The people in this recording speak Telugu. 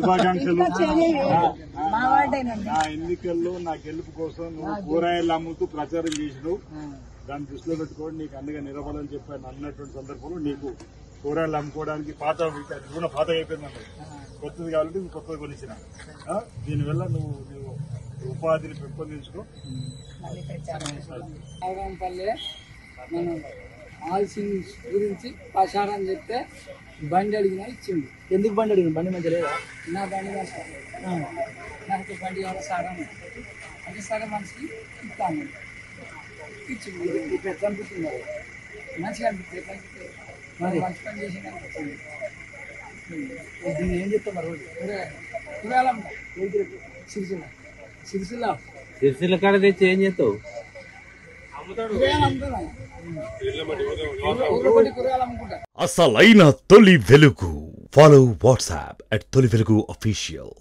శుభాకాంక్షలు. నా ఎన్నికల్లో నా గెలుపు కోసం నువ్వు కూరగాయలు అమ్ముతూ ప్రచారం చేసినావు. దాన్ని దృష్టిలో పెట్టుకోండి, నీకు అండగా నిలబడాలని చెప్పాను అన్నటువంటి సందర్భంలో నీకు కూరగాయలు అమ్ముకోవడానికి పాత అయిపోయింది అన్నది, కొత్తది కాబట్టి నువ్వు కొత్తది కొనిచ్చిన. దీనివల్ల నువ్వు ఉపాధిని పెంపొందించుకో. మనం ఆల్సింగ్ గురించి ప్రచారం చెప్తే బండి అడిగినా ఇచ్చింది. ఎందుకు బండి అడిగింది? బండి మంచి లేదా? నా బండి నాకు బండి కావాలి సగం అంటే సగం మనిషికి ఇస్తాను ఇచ్చింది. ఇప్పుడు ఎట్లా అనిపిస్తుంది? మంచిగా అనిపిస్తుంది. మరి మంచి పని చేసింది అనిపిస్తుంది. దీన్ని ఏం చెప్తాం మరి? కూరగాయలు సిరిసిల్ల కాడ తెచ్చి ఏం చేస్తావు? అసలైన తొలి వెలుగు. ఫాలో వాట్సాప్ @తొలి వెలుగు official.